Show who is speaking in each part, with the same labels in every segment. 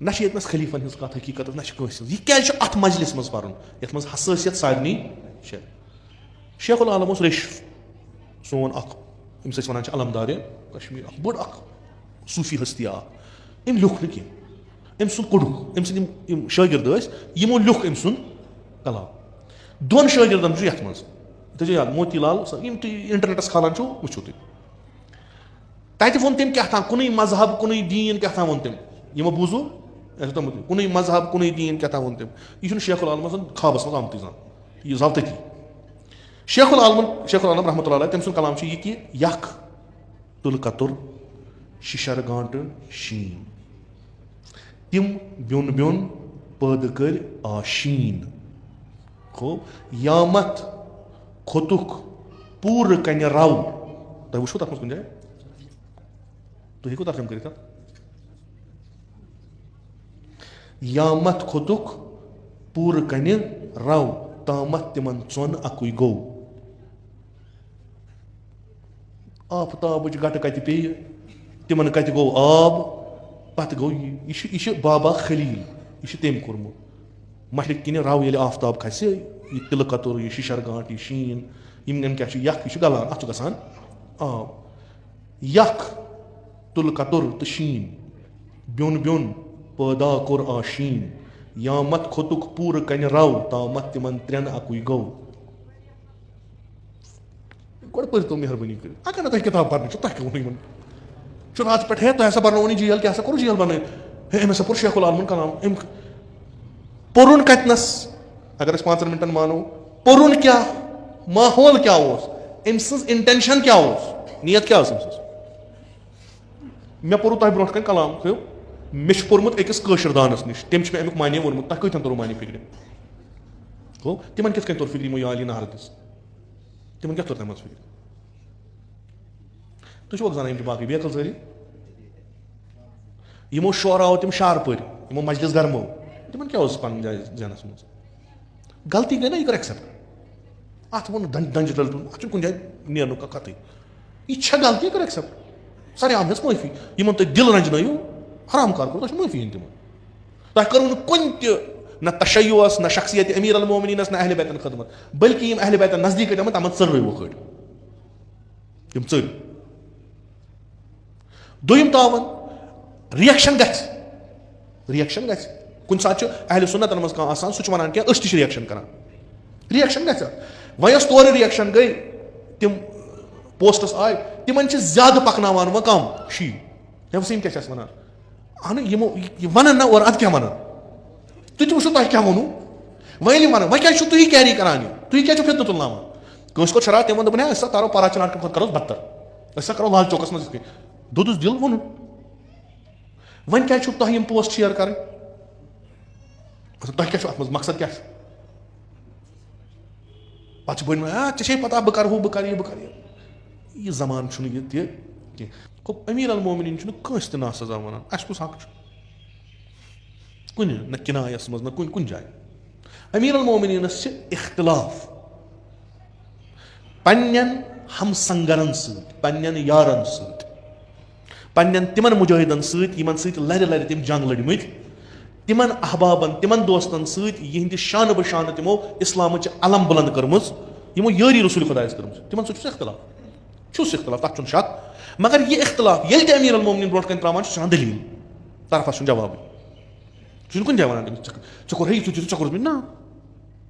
Speaker 1: ना येतनस खलीफन हज कत हकीकत ना कंस यह क्या अत मजलिस मज पर ये हसासियत सारनी शेखुल आलम रेश सोन अम्स वन अलमदार कश्मीर बड़ सूफी हस्ती अम लिख न अम सुन कोडुक अम सम शागिर्द यमो लिख अम सुन कलाम दोन शागिर्दन ये मज याद मोती लाल इंटरनेटस खालान वो तुम तत वो तम क्या कुन मजहब कुन दीन क्या वो तम यमो बूजो कुन मजहब कुन दीन क्या वो तम यह शेखुल आलम ख्वाबस मज आमत जान यह जाव तथी शेखुल आलम रहमतुल्लाह तम सुन कलाम यह कि यख तुल कतुर शिशर गांट शीन तिम ब्योन ब्योन पद कर आशीन खो यामत खोतुक पूर कन रव तुम वो तथ कुन जाए तुम हेको तर्जम कर यामत खोतुक पूर कन रव तामत तिमन चोन अकुई गो आफताब गट कत पे तिमन कत गो आब पत गो यह बाबा खलील यह तम कोर्मुत मशरक किन रव ये आफताब खस यह तिल कतुर यह शिशर गांट यह शीन यम क्या यख यह गलान अत गसान आब यख तुल कतुर तो शीन ब्योन ब्योन पैदा कोर आशीन यामत खोतुक पूर कन रव तामत तिमन त्रेन अकुई गो गो तो मेहरबानी कर अगर ना किताब पढ़ तह वो रात पे है तो ऐसा बनो जेल क्या कोर जेल बन अम हसा पोर शेखुल आलमन कलाम अम पोरुन कतनस अगर 5 मिनटन मानो पोरुन क्या माहौल क्या अम इंटेंशन क्या नियत क्या मे पोर तह ब्रो कन कलाम मे पोर्मुत अकिस कशर दानस निश तम अमुक माने वोनमुत तह कतन तोर माने फिक्र गो तिमन कित तोर फिक्र यो आली नारदस तिमन क्या तोर तम फिक्र तुम जान बाकी बेकल सारी यमो शोराव तम शार पर यमो मजलिस गर्मो तिमन क्या पन जाय जहनस मज गलती गई ना यह कर एक्सेप्ट अत वो दंज डल अत कुन जाए नेरन कत यह गलती कर एक्सेप्ट सर आम माफी यमन तुम दिल रंजन हराम कार कर माफी इन तिमन तह करो कुन न तशय्युस न शख्सियत अमीर अल मोमिनीन न अहले बैतन खदमत बल्कि अहले बैतन नजदीक तमन चर वो खड़ तम चर दोयम तावन रिएक्शन रिएक्शन कुन सात अहले सुन्नतन मज कहां सह वन क्या रिएक्शन करान रिएक्शन वह तौर रिएक्शन गई तिम पोस्टस आय तिमन ज्यादा पकनावान वह कम शी वसीम क्या वन अहन यमो वन ना और अद क्या वन तुम वो तह क्या वोनू वह वन वह क्या तुम कैरी करान तुम क्या फितन तुलनावान कंस को शराब तम दोपन अस तारो पारा चनाट करो बदतर अस करो लाल चौकस मज दुदुस दिल वोन वन क्या तह यम पोस्ट शेयर कर तह क्या अत मकसद क्या पे बन चे पता बह कर बह कर यह जमान यह अमीर अल मोमिनीन कंस ना सजा वन अस कुछ हक कुन न किनायस मज न कुन जाए अमीर अल मोमिनीन इख्तिलाफ पन्नन हमसंगरन सन्न यारन सन्न तिमन मुजाहिदन समन सर लर तम जंग लड़मत तिमन अहबाबन तिमन दोस्तन सहिंद शान बशान तमो इस्लाम अलम बुलंद कर्म यमो यारी रसूल खुदायस कर्म तिमन इख्तिलाफ तथ शक मगर यह इख्तिलाफ ये अमीर अल मोमिनीन ब्रोट कन त्रावान दलील तरफस जवाब कुन जाए वन चे कोर चे कोर ना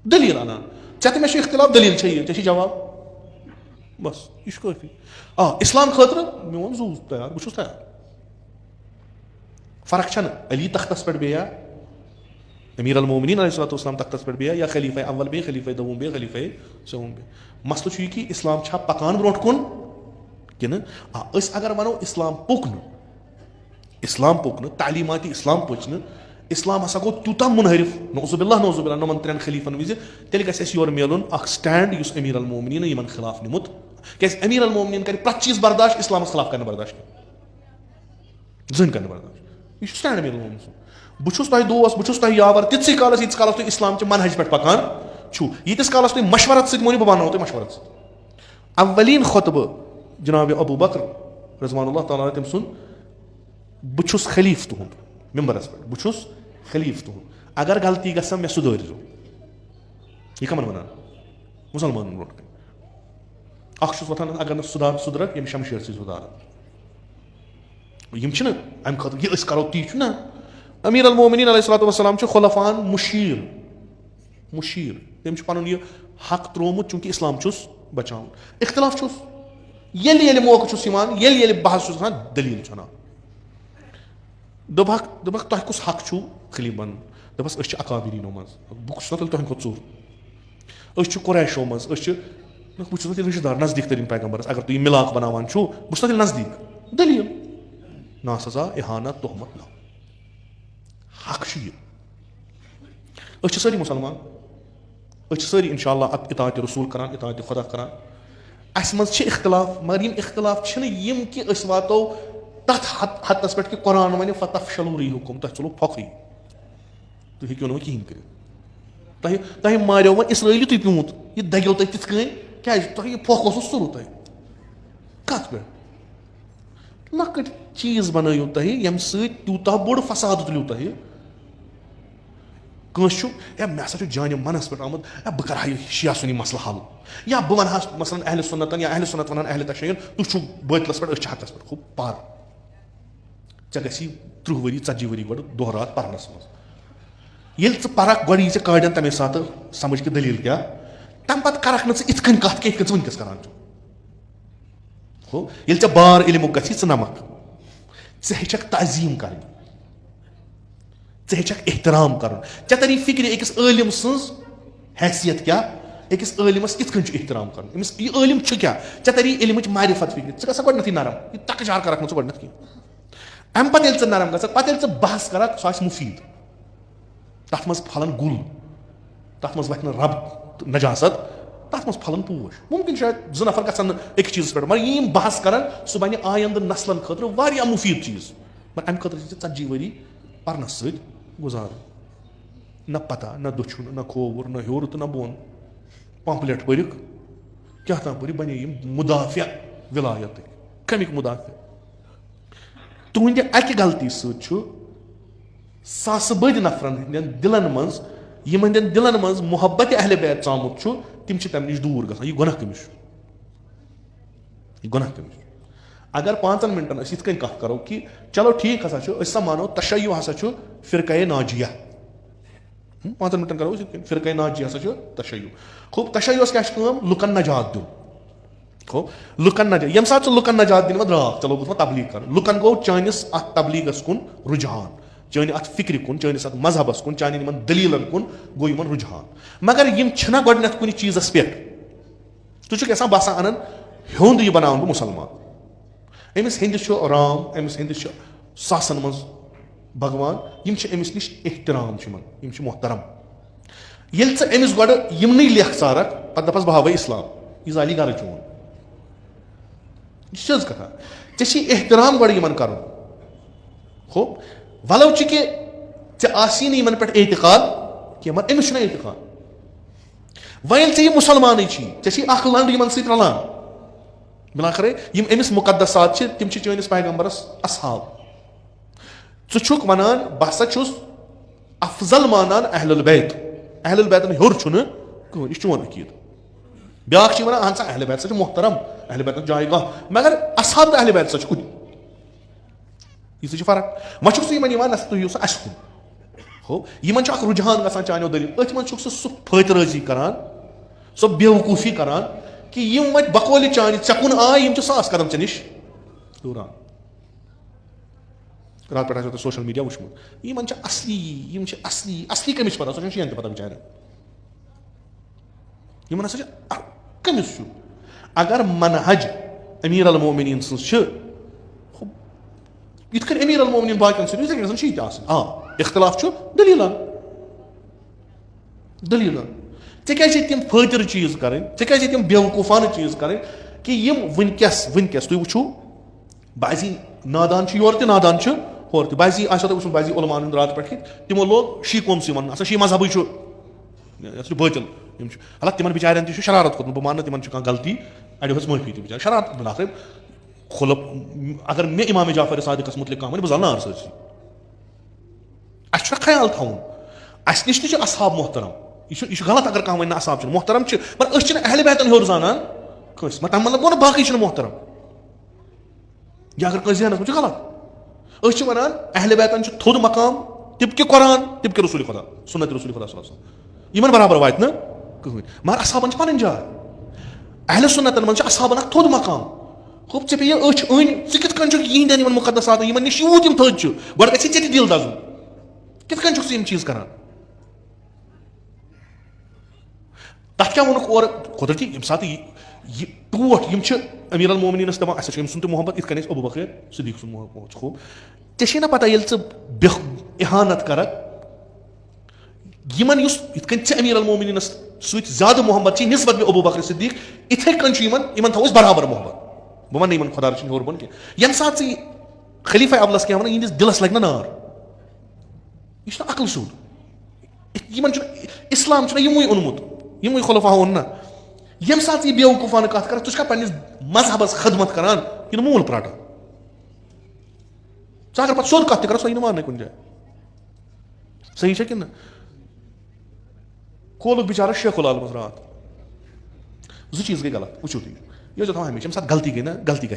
Speaker 1: दलील अनान ऐ मे इख्तिलाफ दलील चे जवाब बस यह काफी इस्लाम खतर मे वो जू तैयार बहुत तैयार फर्क अली तख्तस पे बेया अमीर अल मोमिनीन अलैहिस्सलाम तख्तस पे बेया या खलीफा अव्वल बे खलीफा दोम बे खलीफा सवम बे मसलो यह कि इस्लाम छा पकान ब्रोट कुन कि अगर वनो इस्लाम पुकन तालीमाती इस्लाम पुचन इस्लाम हसा गो तूता मुनहरिफ नौजुबिल्लाह नमन 3 खलीफन विज तेल गस योर मिलन स्टैंड युस अमीर अल मोमिनीन यमन खिलाफ निमुत क्या अमीर अल मोमिनीन कर प्रत चीज बर्दाश्त इस्लाम खिलाफ कर बर्दाश्त जन कर बर्दाश्त यह स्टैंड अमीर अल मोमिनीन बहुत तह दोस्त बहुत तह यावर तिथि कालस यीस कालस तुम इस्लाम मनहज पे पकान यीतिस कालस तुम मशवरत सत बह बनाओ तुम मशवरत अव्वलीन खुतब जनाब अबू बकर रज़वानुल्लाह तआला तम सुन बहुत खलीफ तुहद मिंबरस पे बह छुस खलीफ तुहद अगर गलती गसम मे सुधरिजो यह कमन वनान मुसलमान ब्रोट कन अख छुस वथान अगर न सुधरक यम शमशेर से सुधारन यम छन अम खतर यह अस करो ती ना अमीर अल मोमिनीन अलैहिस्सलातु वस्सलाम छ खुलफान मुशीर तम पन यह हक त्रोमुत चूंकि इस्लाम छुस बचान इख्तिलाफ छुस ये मौका छुस ये बहस छुस गसान दलील छना दोपक तुह कुस हक छु खलीफ बन दपस अस अकाबिरीनो मज बह छुस तुह खुद चोर अस कुरैशो मज बह छुस रिश्तेदार नजदीक तरीन पैगम्बरस अगर तुम मिलाक बनावान छु बह छुस नजदीक दलील ना सजा इहानत तोहमत ना हक यह सारी मुसलमान सारी इंशाअल्लाह इताअत रसूल करान इताअत खुदा करान अस मज इख्तिलाफ मगर यम इख्तिलाफ यम कि अस वातो तथ हदस पे कि कुरान वन फतफशलू रिहुकुम तुह चलो फखी तुह हेक्यो न कहीं कर तुह मारो वन इसराइली तुह प्यूत यह दगो तुह तिथ कन क्या तुह फोख सुरु तुह कत पे लकट चीज बनयु तुह यम सूता बोड़ फसाद तुलु तुह कंस मे हसा जान मनस पे आमुत बह कर शिया सुनी मसल हल या बह वन मसलन अहल सुन्नतन या अहल सुन्नत वन अहल तशय्युन तुम बातलस पे हकस पे खूब पार ऐ गि 30 वरी 40 वरी गो दह रात परनस मज ये परक गो ये काड़न तमे सात समझ कि दलील क्या तम पे करक इत कत कह वनकस करान हो ये बार इल्मुक गि नमक हेचक तजीम कर हेचक एहतराम कर तरी फिक्र अकिस आलिम सज हैसियत क्या अकिस आलिमस कित एहतराम कर यह आलिम क्या तरी इल्म मारिफत फिक्र ग गो नरम यह तकचार करक गो कह अम पे नरम ग बहस करक सह मुफीद तथ मज फलन गुल तथ मज वथ रब नजासत तथ मज फलन पोश मुमकिन शायद 2 नफर गसन एक चीज पे मगर यम बहस कर सह बन आयंद नस्लन खतर मुफीद चीज मगर अम खतर 40 वरी परनस सत गुजार न पता न दुछुन न खोवर न हूर तो न बोन पम्पलेट परिक क्या ताम परि बने मुदाफिया विलायत कमिक मुदाफिया तुंद अकि गलती सास बद नफरन दिलन मज दिलन मज मोहब्बत अहले बैत चामुत तिम तम नश दूर गसान यह गुनाह कमिश अगर 5 मिनटन इत कह करो कि चलो ठीक हसा मानो तशय्यु हसा फिरक़े नाजिया 5 मिनटन करो फिरक़े नाजिया हसा तशय्यु खूब तशय्युस क्या लुकन नजात दिन हो लुकन नजात यम सात लुकन नजात दिन द्राक चलो बह तबलीग कर लुकन गो चानिस अत तबलीगस कुन रुझान चान अत फिक्र कुन चानिस अत मजहबस कुन चान दलीलन कुन गो इन रुझान मगर यम छना गोडनेथ कुन चीजस पे तुह बसा अनन हुंद यह बनावन बह मुसलमान अमिस हंदिस राम अमिस हंदिस सासन मज भगवान यम अमिस निश एहतराम मोहतरम ये अमिस गो यमन लेख सारक पे दपस बह हावे इस्लाम यह जाली गर चोन यह कथा ऐ एहतराम गो इन कर हो वलो कि ऐसी इन पे एतकाद कह मगर अमिस एतकाद वन ये मुसलमान ऐ लंड इन सत रलान बिलाखरे यम अमिस मुकद्दसात तिम चानिस पैगम्बरस असहाब छुक वनान बह सा अफजल मानान अहलुल बैतन हर कह चोन अकीद ब्या वन अहन सा अहल बैत सा मोहतरम अहल बैत जायगाह मगर असहाब अहल बैत सा कुन यह फर्क वन सह तुम अस कुन हो इन रुझान ग चानो दलील अथ मन सह फतराजी करान सह बेवकूफ़ी करान कि यम वत बकौल चान चकुन आय यम सास कदम चे निश दूरान रात पे सोशल मीडिया वुचमुत यम असली कमिस पता सह शीन पता बेचार यमन हसा कमिस अगर मनहज अमीर अल मोमिनीन सज इत अमीर अल मोमिनीन बाकन सह इख्तिलाफ दलीलन ऐ तम फतर चीज करें तम बेवकूफान चीज करें कि यम वनकस तुम वो बाजी नादान योर त नादान होर त बाजी वो बाजी उलमान रात पे तिमो लोग शी कौम सी वन शी मजहब बातिल हालांकि तिमन बिचार शरारत खोत बह मान तिमन गलती अड़ो हज माफी तो बिचार शरारत बिलाखिर खुलफ अगर मे इमाम जाफर सादिकस मुतलिक कह बह जलनार सर अत ख्याल थवन अस नश असहाब मोहतरम यह गलत अगर कह वन असहाब मोहतरम पर अहल बैतन हर जानान कस तम मतलब गो बाकी मोहतरम यह अगर कह जहनस में गलत वन अहल बैतन थोद मकाम तिबक कुरान तिबक रसूल खुदा सुन्नत रसूल खुदा इन बराबर वात न कहन मगर असहाबन पन जाय अहल सुन्नतन मन असहाबन थोद मकाम खूब ऐ पे अच अन कित यहंदन मुकदसात इन नश यूत थद गो गे दिल दजन कित चीज कर तथ क्या वोनुक और कुदरती यम सात टोट यम अमीर अल मोमिनीनस दपान अस सुन मोहब्बत इत कन अबू बकर सिद्दीक सुन मोहब्बत खूब ऐ ना पता ये इहानत कर यमन इत अमीर अल मोमिनीनस सत ज्यादा मोहब्बत निस्बत में अबू बकर सिद्दीक इथे कन थोस बराबर मोहब्बत बह वन इन खुदा रचन हर बोन कह यम सात खलीफा अवलस क्या वन इस दिलस लग नार यह अकल सूद इस्लाम यमुई ओनमुत यमुई खुलफा ओन ना यम सात यह बेवकूफान कत कर तुझ पन्निस मजहबस खदमत करान इन मूल प्राटा अगर पे सोद कत कर सो मान कुन जाए सही है कि ना खोल बेचारा शेखुल आलमस रात जो चीज गई गलत वो तुम ये हमेशा यम सात गलती गई ना गलती ग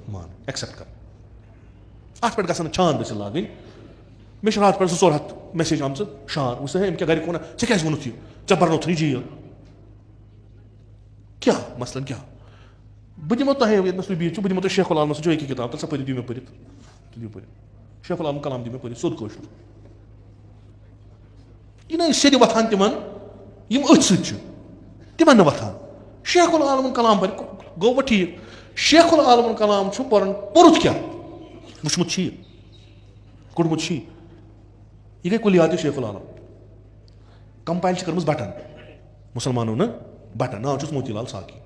Speaker 1: मान एक्सेप्ट कर अत पे गन छान दसिल लागन मे रात पे 200 मैसेज आम शान वो क्या घर वन क्या वोनुत ये बरनोथ जेल क्या मसलन क्या बह दिमो तुम बीच बह दिमो तुम शेखुल आलमस जो एक किताब तो पे दिव मे पे शेखुल आलम कलाम दी मे पे सोद कशुर यह सेद वथान तिमन अथ तिमन वथान शेखुल आलम कलाम पर गो वो ठीक शेखुल आलम कलाम पोरुत क्या वुचमुत कुड़मुत यह गई कुलियात शेखुल आलम कंपाइल कर्म बटन मुसलमानों न बटन नाव मोतीलाल साकी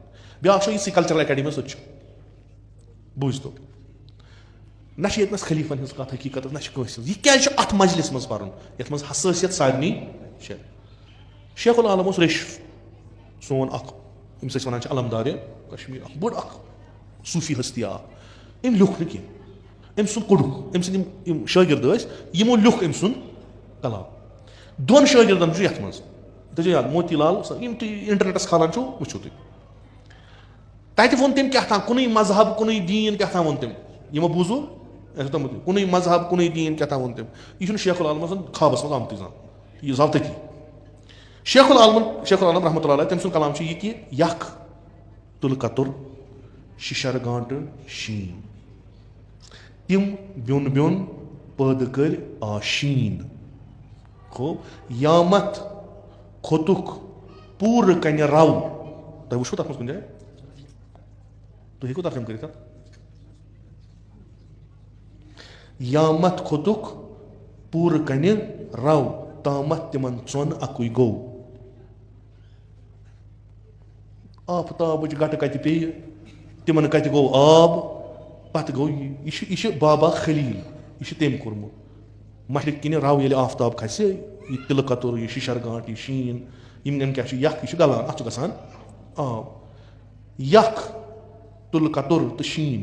Speaker 1: ब्या इसी कल्चरल अकेडमी सो बूझ तो ना यस खलीफन हज कत हकीकत ना यह क्या अत मजलिस मज पर ये हसासियत सारनी शेखुल आलम रेश सोन अम्स वन अलमदार कश्मीर बड़ सूफी हस्ती अम लिख न कह अम सुन कुड़ुक अम सद शागिर्द यमो लिख अम सुन कलाम दोन शागिर्दन ये मज याद मोतीलाल इंटरनेटस खालान वो तुम तत वो तम क्या कुन मजहब कुन दीन क्या वो तम यमो बूजू कुन मजहब कुन दीन क्या वो तम यह शेखुल आलम ख्वाबस मज आमत जान यह जबतकी शेखुल आलम रहमतुल्लाह तम सुन कलाम यह कि यख तुल कतुर शिशर गांट शीन तिम ब्योन ब्योन पद कर आशीन खूब यामत खोतुक पूर कन रव तुम वो तथ कुन जाए तुम हेको तर्जुम कर यामत खोतुक पूर कन रव तामत तिमन चोन अकुई गो आफताब गट कत पे तिमन कत गो आब पत गो यह बाबा खलील यह तम कोर्मुत मशरक किन रव ये आफताब खस यह तिल कतुर यह शिशर गांट यह शीन यम क्या यख यह गलान अत गसान आब यख तुल कतुर तो शीन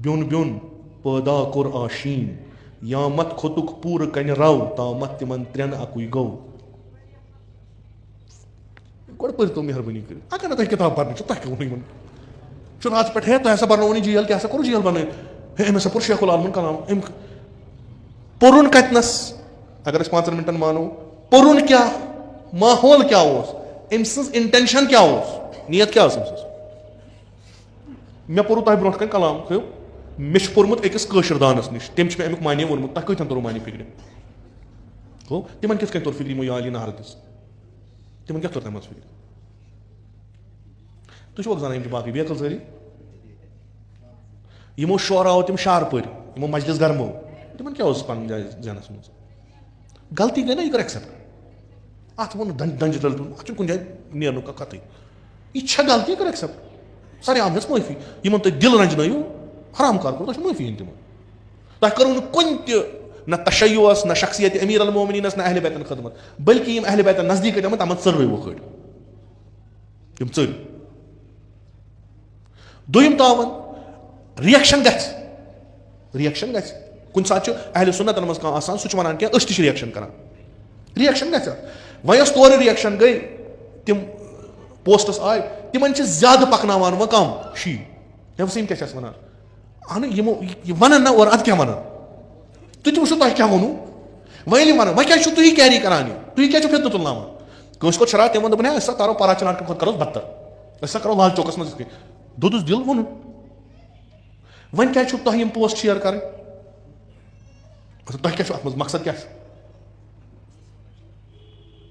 Speaker 1: ब्योन ब्योन पैदा कोर आशीन यामत खोतुक पूर कन रव तामत तिमन त्रेन अकुई गो गोड़ पर तो मेहरबानी कर अगर तुम किताब पढ़ने तह क्या अत पे तुम हसा बनो जेल क्या करो जेल बन अम हसा पोर शेखुल आलम कलाम अम पोरुन कतनस अगर 5 मिनटन मानो पोरुन क्या माहौल क्या अम इंटेंशन क्या नियत क्या मे पोर तुम ब्रो कन कलाम मे पोर्मुत अकिस कशरदानस नश तम अमुक मानी वोनमुत तह कतन तोर मानी फिक्र गो तिमन कित कन तोर फिक्र यमो याली नहर दिस तिमन क्या तोर तम फिक्र तुम जान बाकी बेकल सारी यमो शोराव तम शार पर यमो मजलिस गर्मो तिमन क्या पन जाय जहनस मज गलती गई ना यह कर एक्सेप्ट अत वो दंज तल अत कुन जाए नेरन कत यह गलती कर एक्सेप्ट सर आम माफी इन तुम दिल रंजन हराम कार कर माफी इन तिमो तुम करो कुन न तशय्युस न शख्सियत अमीर अल मोमिनीनस न अहल बैतन खदमत बल्कि यम अहल बैतन नजदीक तम चर वो खड़ यम चर दोम तावन रिएक्शन गछ कुछ साथ अहले सुन्नतन मज कहां सह वन क्या रिएक्शन करान रिएक्शन गया वह तौर रिएक्शन गई तिम पोस्टस आय तिमन ज्यादा पकनावान वह कम शी वसीम क्या वन अहन वन ना और अद क्या वन तुम वो तुह क्या वोनू वह वन वह क्या तुह कैरी करान तुह क्या फितन तुलनावान कंस को शरारत तम दोपन अस तारो पारा चनार खुद करो बदतर अस करो लाल चौकस मज दोदुस दिल वोन वन क्या तुह पोस्ट शेयर कर तुह क्या अत मकसद क्या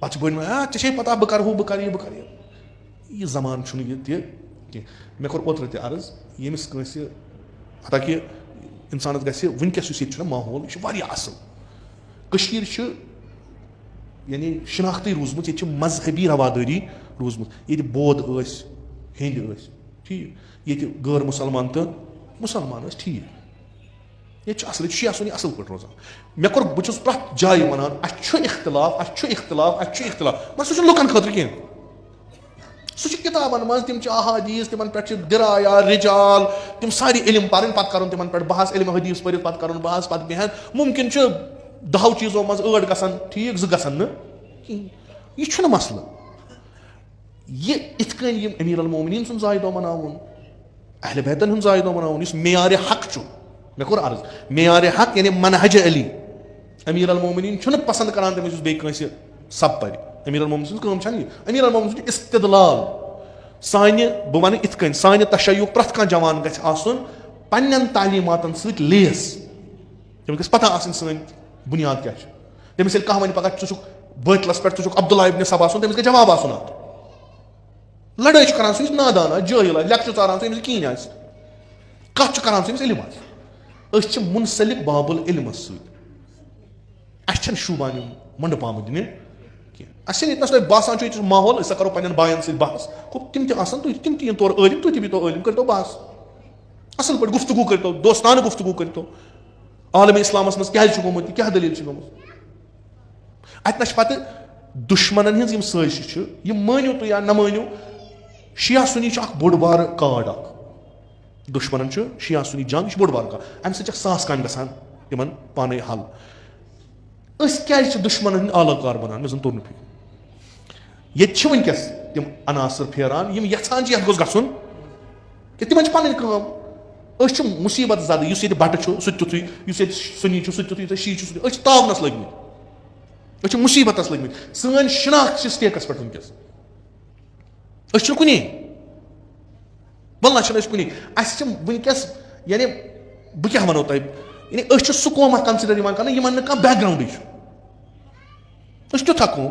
Speaker 1: पे बन ऐ पता बह कर बह कर यह जमान यह मे कोर ओत्र ते अर्ज यमिस कंसे हालांकि इंसानस गसे वनकस ये माहौल यह असल यानी शनाख्ती रूजमुत ये मजहबी रवादारी रूजमुत ये बौद्ध हिंद ठीक ये गैर मुसलमान तो मुसलमान ठीक ये असल शिया सुनी असल पे रोजान मे कोर बहुत प्रत जाय वनान इख्तिलाफ इख्तिलाफ मगर सह लुकन खतर कह सह किताबन मज तम अहादीस तिमन पे दिराया रिजाल तम सारी इल्म पढ़ पे कर तिमन पे बहस इल्म हदीस पढ़ पे कर बहस पे बेहन मुमकिन 10 चीजों मज 8 गसन ठीक 2 गसन यह मसल यह इत अमीर अल मोमिनीन सुन जाय दो मनावन अहले बैतन हुन जाय दो मनावन इस मेयार हक मे कोर अर्ज मेयार हक यानी मनहज अली अमीर अल मोमिनीन पसंद करान तमिस बे कंसे सब पर अमीर अल मोमिनीन कम अमीर अल मोमिनीन इस्तिदलाल साने बह वन इत साने तशय्युह प्रत कह जवान गछ आसन पन्नन तालीमातन सत लेस तमिस पता आसन सन बुनियाद क्या तमिस कह वन पगह चुक बतलस पे चुक अब्दुल्ला इब्न सबा सुन तमिस जवाब आसन अत लड़ाई करान सह नादान जाहिल लेक्चर चारान सह कहीं आ कत करान सह इल्म मुनसलिक बाबुल इल्म सह शूबान मंड पाम दिन अस इतना तुम बासान माहौल अस करो पन्न बायन सह बहस तम तम तौर इलम तुम भी तो इलम करो बहस असल पे गुफ्तगू करो दोस्तान गुफ्तगू करो आलम इस्लामस मज क्या गोमुत क्या दलील गोमुत अत पे दुश्मन हज साजिश मानियो तो या न मानियो शिया सुनी बोड़ बार कार्ड दुश्मन शिया सुनी जंग बोड़ बार कार्ड अम सह सास कान गसान तिमन पाने हल क्या दुश्मन आलाकार बनान मे जन तोर फिक्र ये वनकस तम अनासर फेरान यहान ये गोस गसन तिम पन मुसीबत ज़्यादा ये बट सह तुथु सुनी सह तुथु शी तावनस लग मुसीबत लग सन शनाख्त स्टेकस पे वनकस कुन वल्ला कुन वनकस यानी बह क्या वनो तुम यानी सह कौम कंसिडर कर बैकग्राउंड तुथा कौम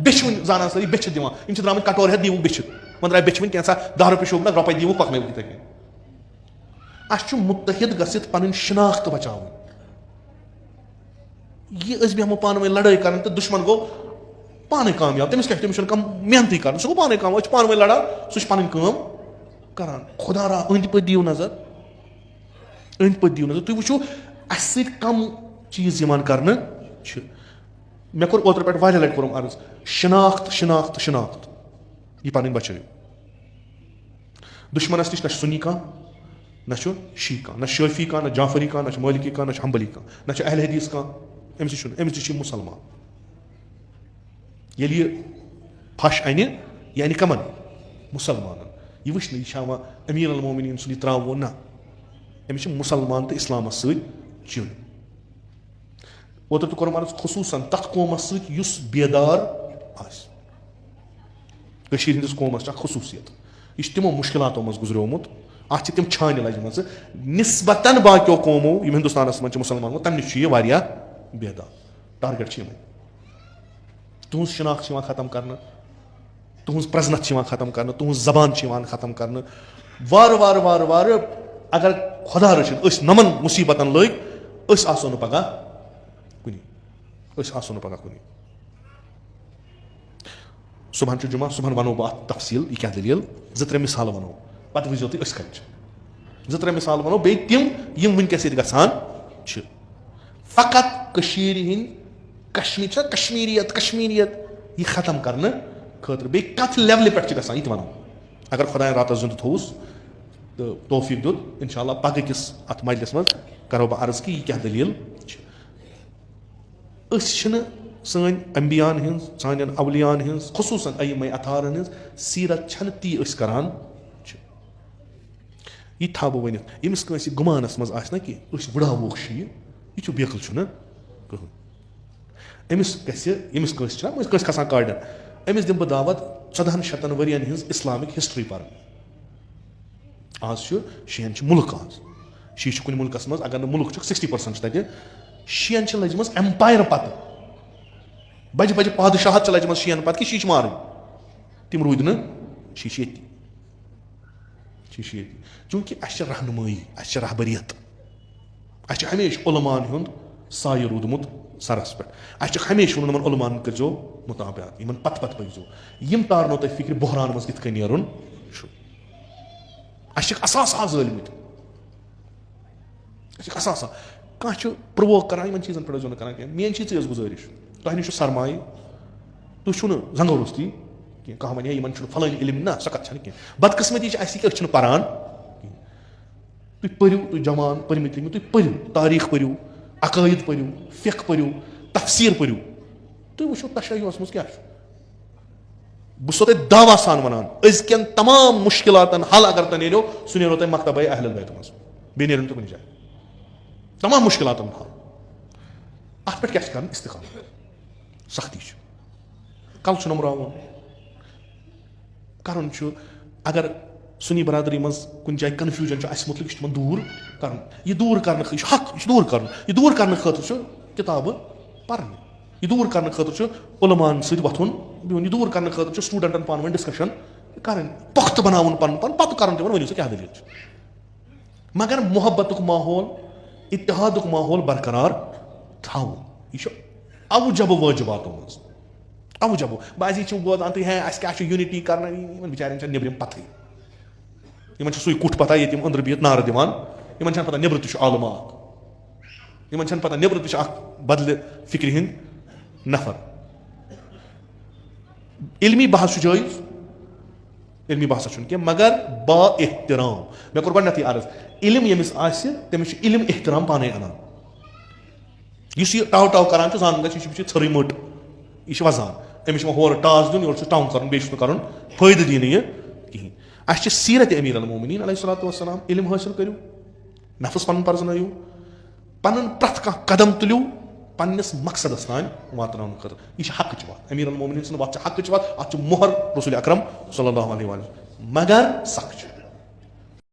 Speaker 1: बेचवन जाना सारी बेच दिवान द्राम कटोर हेत दीव बेच वो द्राय बेचवन क्या 10 रुपये शोब रुपये दीव पकन इथे कन मुतहद गसित पन शनाख्त बचा यह बेहमो पान वन लड़ाई कर तो दुश्मन गो पाने कामयाब तमिस क्या तमिस मेहनती कर सह गो पाने काम पान वन लड़ान सह पन करान खुदा रा अंद पे दीव नजर तुम वो अस कम चीज कर मे कोर ओत्र पे वारिया लट कोरम अर्ज शनाख्त यह पन बचो दुश्मनस नश न सुनी कह न शी कह न शफी कह न जाफरी कह न मालिकी कह न हम्बली कह न अहल हदीस कह अमिस मुसलमान ये फश अन यह अन कमन मुसलमान यह वह यह अमीर अल मोमिनीन सुन त्रो ना अमिस मुसलमान तो इस्लामस सन ओतर तो कोरम अर्ज खुसूसन तथ कौमस बेदार हंदिस कौमस खसूसियत यह तमो मुश्किलातों मज गुजरोमुत अत तम छान लजम निस्बतन बाकियों कौमों हिंदुस्तान मज मुसलमान तम नश बेदार टारगेट तुहज शनाख्त खत्म कर तुहज प्रजनत खत्म कर तुहज जबान खत्म कर वार वार वार वार अगर खुदा रचित नमन मुसीबतन लग आसो न पगह कुनी सुबह जुमा सुबह वनो बह तफसील यह क्या दलील 2-3 मिसाल वनो पे वो तुम कच 2-3 मिसाल वनो बे तम वनकस गसान फ़कत कश्मीरियत यह खत्म करने खतर बे कथ लेवल पे गसान ये वनो अगर खुदा रात जिंद थोस तो तौफीक दुत इंशाअल्लाह पगह किस अत मजलिस मज करो बह अर्ज कि यह क्या दलील सन अम्बियान हज सान अवलियान हज खसूसन अय्यम अतारन हज सीरत छन ती करान यह थो बह वन यमिस कंस गुमानस मज आस ना कि बुढ़ावोक यह बेकल कहें अमिस गमिस कंस खसान काड़न अमिस दिम बह दावत 1400 वरियन हज इस्लामिक हिस्ट्री पर आज शीन मुल्क आज शी कुन मुल्कस मज अगर मुल्क 60% तक शीन लजम एम्पायर पत बज बज पादशाहत लजम शीन पत कि शी मार तम रूद न शी चूंकि अस रहनुमाई अस रहबरियत अस हमेशा उलमान हुंद साय रूदमुत सरस पे अस हमेशा वो उलमान करो मुताबात इन पत पत पजो यम तारनो तुम फिक्र बहरान मज कथ नुन असासा जलमत असासा कह प्रोवोक करान इन चीजन पे ना करान मेन चीज गुजारिश तुह निश सरमाय तुम जंगो रुस्ती कह वन इन फलान इलम ना सह कथ कह बदकिस्मती अस पारान तुम पो तुम जमान परमित लिखित तुम पो तारीख पो अकायद पो फिक पो तफसीर पो तुम वो तशय्युस मज क्या बो तुम दावा सान वनान अजकन तमाम मुश्किलातन हल अगर तुम नो सह नो तुम मकतब अहल बैत मज बे नो तुम कुछ जाए तमाम मुश्किलातन हल अत पे क्या कर इस्तिकामत सख्ती कल नमरावन कर अगर सुनी बरादरी मज कुछ जाए कन्फ्यूजन अस मुतलिक तुम दूर कर यह दूर कर हक यह दूर कर खतर किताब पर यह दूर कर खतर उलमान सत वथुन यह दूर कर खतर स्टूडेंटन पान वन डिस्कशन कर पुख्त बनावन पन पन पत कर वन क्या दलील मगर मोहब्बत माहौल इत्तेहाद माहौल बरकरार थो यह अवजब वाजिबातों मज अवजब बाजी बोदान तो है अस क्या यूनिटी कर बिचार नबरम पत इन सू कुट पता ये अंदर बिहत नार दिवान इन पता नबर तुम आलमाक इन पता नबर तुम बदल फिक्र हिंद नफर इल्मी बहस जायज इल्मी बहस मगर बा एहतराम मे कोर गई अर्ज इल्म यमिस तमिस इल्म एहतराम पाने अनान टव टव करान जान गई थ्री मट यह वजान अमिस होर टास दिन योर टाउन कर बेस कर फायदे दी यह कहें अस सीरत अमीर अलमोमिनीन अलैहिस्सलातु वस्सलाम इल्म हासिल करू नफ्स पन परजनयू पन प्रथ कह कदम तुलू पन्नस मकसदस तान वातन खतर यह हक बात अमीर अलमोमिनीन सद वत हक बात अत मोहर रसूल अकरम सल्लल्लाहु अलैहि वसल्लम मगर सख